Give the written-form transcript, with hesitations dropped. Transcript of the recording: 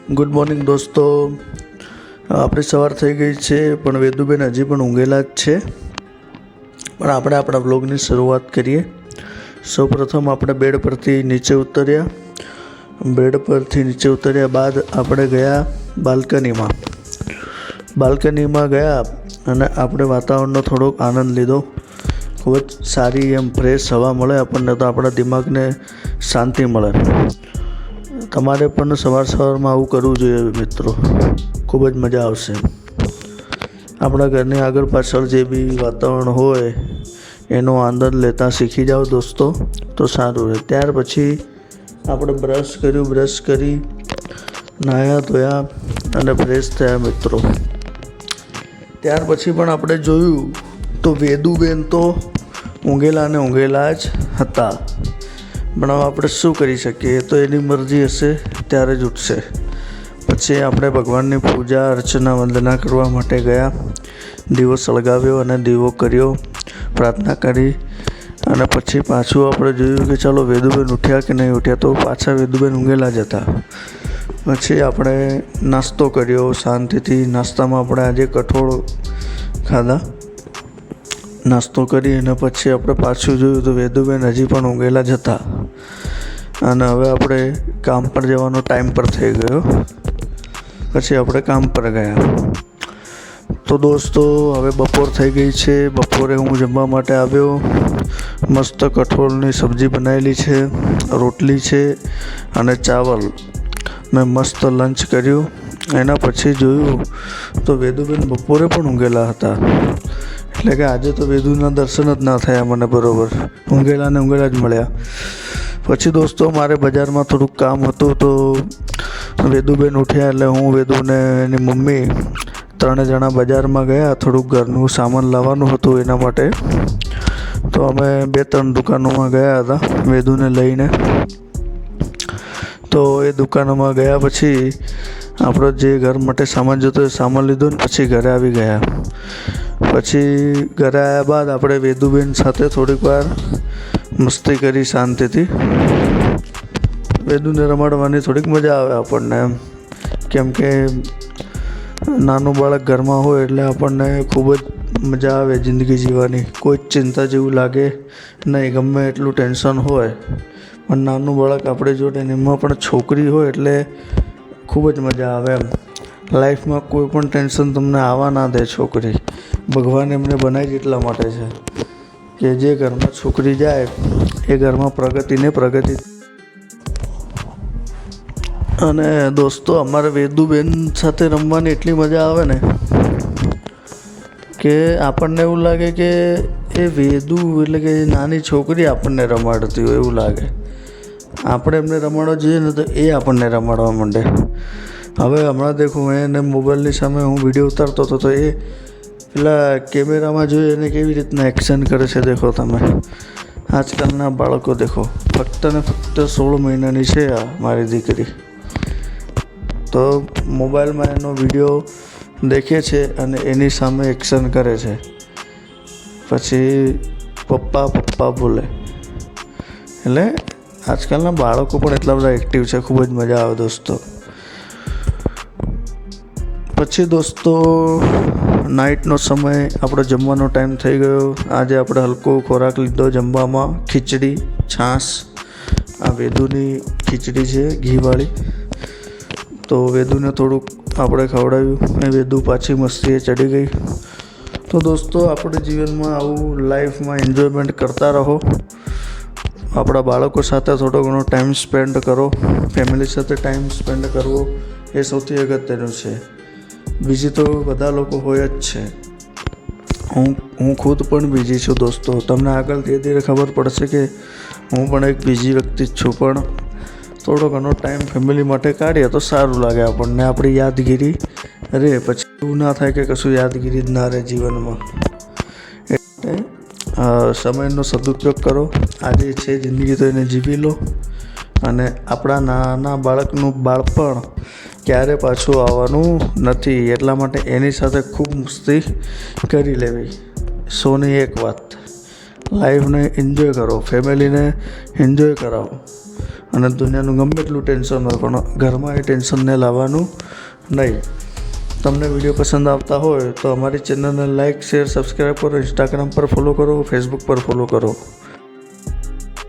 Good morning દોસ્તો. આપણી સવાર થઈ ગઈ છે પણ વેદુબેન હજી પણ ઊંઘેલા જ છે. પણ આપણે આપણા વ્લોગની શરૂઆત કરીએ. સૌપ્રથમ આપણે બેડ પરથી નીચે ઉતર્યા. બેડ પરથી નીચે ઉતર્યા બાદ આપણે ગયા બાલ્કનીમાં ગયા અને આપણે વાતાવરણનો થોડોક આનંદ લીધો. ખૂબ જ સારી એમ ફ્રેશ હવા મળે આપણને, તો આપણા દિમાગને શાંતિ મળે. તમારે પણ સવારમાં આવું કરવું જોઈએ મિત્રો, ખૂબ જ મજા આવશે. આપણા ઘરની આગળ પાછળ જે બી વાતાવરણ હોય એનો આનંદ લેતા શીખી જાઓ દોસ્તો, તો સારું રહે. ત્યાર પછી આપણે બ્રશ કરી નાહ્યા ધોયા અને ફ્રેશ થયા મિત્રો. ત્યાર પછી પણ આપણે જોયું તો વેદુબેન તો ઊંઘેલા જ હતા. પણ હવે આપણે શું કરી શકીએ, એ તો એની મરજી હશે ત્યારે જ ઉઠશે. પછી આપણે ભગવાનની પૂજા અર્ચના વંદના કરવા માટે ગયા. દીવો સળગાવ્યો અને દીવો કર્યો, પ્રાર્થના કરી અને પછી પાછું આપણે જોયું કે ચાલો વેદુબેન ઉઠ્યા કે નહીં ઉઠ્યા, તો પાછા વેદુબેન ઊંઘેલા જ હતા. પછી આપણે નાસ્તો કર્યો શાંતિથી. નાસ્તામાં આપણે આજે કઠોળ ખાધા. નાસ્તો કરી અને પછી આપણે પાછું જોયું તો વેદુબેન હજી પણ ઊંઘેલા જ હતા. અને હવે આપણે કામ પર જવાનો ટાઈમ પર થઈ ગયો. પછી આપણે કામ પર ગયા. તો દોસ્તો હવે બપોર થઈ ગઈ છે. બપોરે હું જમવા માટે આવ્યો. મસ્ત કઠોળની સબ્જી બનાવેલી છે, રોટલી છે અને ચાવલ. મેં મસ્ત લંચ કર્યું. એના પછી જોયું તો વેદુબેન બપોરે પણ ઊંઘેલા હતા. એટલે કે આજે તો વેદુના દર્શન જ ના થયા મને બરાબર, ઊંઘેલા જ મળ્યા. પછી દોસ્તો મારે બજારમાં થોડુંક કામ હતું, તો વેદુબેન ઉઠ્યા એટલે હું, વેદુને એની મમ્મી 3 જણા બજારમાં ગયા. થોડુંક ઘરનું સામાન લાવવાનું હતું એના માટે. તો અમે 2-3 દુકાનોમાં ગયા હતા વેદુને લઈને. તો એ દુકાનોમાં ગયા પછી આપણો જે ઘર માટે સામાન જોતો એ સામાન લીધો ને પછી ઘરે આવી ગયા. પછી ઘરે આવ્યા બાદ આપણે વેદુબેન સાથે થોડીક વાર મસ્તી કરી શાંતિથી. વેદુને રમાડવાની થોડીક મજા આવે આપણને એમ, કેમ કે નાનું બાળક ઘરમાં હોય એટલે આપણને ખૂબ જ મજા આવે જિંદગી જીવવાની. કોઈ જ ચિંતા જેવું લાગે નહીં, ગમે એટલું ટેન્શન હોય પણ નાનું બાળક આપણે જોડે, એમાં પણ છોકરી હોય એટલે ખૂબ જ મજા આવે એમ. લાઈફમાં કોઈ પણ ટેન્શન તમને આવવા ના દે છોકરી. ભગવાન એમને બનાવી જ એટલા માટે છે કે જે ઘરમાં છોકરી જાય એ ઘરમાં પ્રગતિ. અને દોસ્તો અમારે વેદુબેન સાથે રમવાની એટલી મજા આવે ને કે આપણને એવું લાગે કે એ વેદુ એટલે કે નાની છોકરી આપણને રમાડતી હોય એવું લાગે. આપણે એમને રમાડવા જઈએ ને તો એ આપણને રમાડવા માંડે. હવે હમણાં દેખો, એને મોબાઈલની સામે હું વિડીયો ઉતારતો હતો તો એ પેલા કેમેરામાં જોઈ એને કેવી રીતના એક્શન કરે છે દેખો તમે. આજકાલના બાળકો દેખો, ફક્ત ને ફક્ત 16 મહિનાની છે આ મારી દીકરી, તો મોબાઈલમાં એનો વિડીયો દેખે છે અને એની સામે એક્શન કરે છે. પછી પપ્પા બોલે. એટલે આજકાલના બાળકો પણ એટલા બધા એક્ટિવ છે, ખૂબ જ મજા આવે દોસ્તો. પછી દોસ્તો નાઇટનો સમય, આપણો જમવાનો ટાઈમ થઈ ગયો. આજે આપણે હલકો ખોરાક લીધો જમવામાં, ખીચડી છાશ. આ વેદુની ખીચડી છે ઘીવાળી, તો વેદુને થોડુંક આપણે ખવડાવ્યું. એ વેદુ પાછી મસ્તીએ ચડી ગઈ. તો દોસ્તો આપણે જીવનમાં આવું લાઈફમાં એન્જોયમેન્ટ કરતા રહો. આપણા બાળકો સાથે થોડો ઘણો ટાઈમ સ્પેન્ડ કરો. ફેમિલી સાથે ટાઈમ સ્પેન્ડ કરવો એ સૌથી અગત્યનું છે. બીજી તો બધા લોકો હોય જ છે. હું ખુદ પણ બીજી છું દોસ્તો. તમને આગળ ધીરે ધીરે ખબર પડશે કે હું પણ એક બીજી વ્યક્તિ જ છું. પણ થોડો ઘણો ટાઈમ ફેમિલી માટે કાઢીએ તો સારું લાગે આપણને. આપણી યાદગીરી રહે. પછી એવું ના થાય કે કશું યાદગીરી જ ના રહે જીવનમાં. એટલે સમયનો સદુપયોગ કરો. આજે છે જિંદગી તો એને જીવી લો. અને આપણા નાના બાળકનું બાળપણ ક્યારે પાછું આવવાનું નથી, એટલા માટે એની સાથે ખૂબ મસ્તી કરી લેવી. સોની એક વાત, લાઈફને એન્જોય કરો, ફેમિલીને એન્જોય કરાવો. અને દુનિયાનું ગમે એટલું ટેન્શન હોય પણ ઘરમાં એ ટેન્શનને લાવવાનું નહીં. તમને વિડીયો પસંદ આવતા હોય તો અમારી ચેનલને લાઇક, શેર, સબસ્ક્રાઈબ કરો. ઇન્સ્ટાગ્રામ પર ફોલો કરો, ફેસબુક પર ફોલો કરો.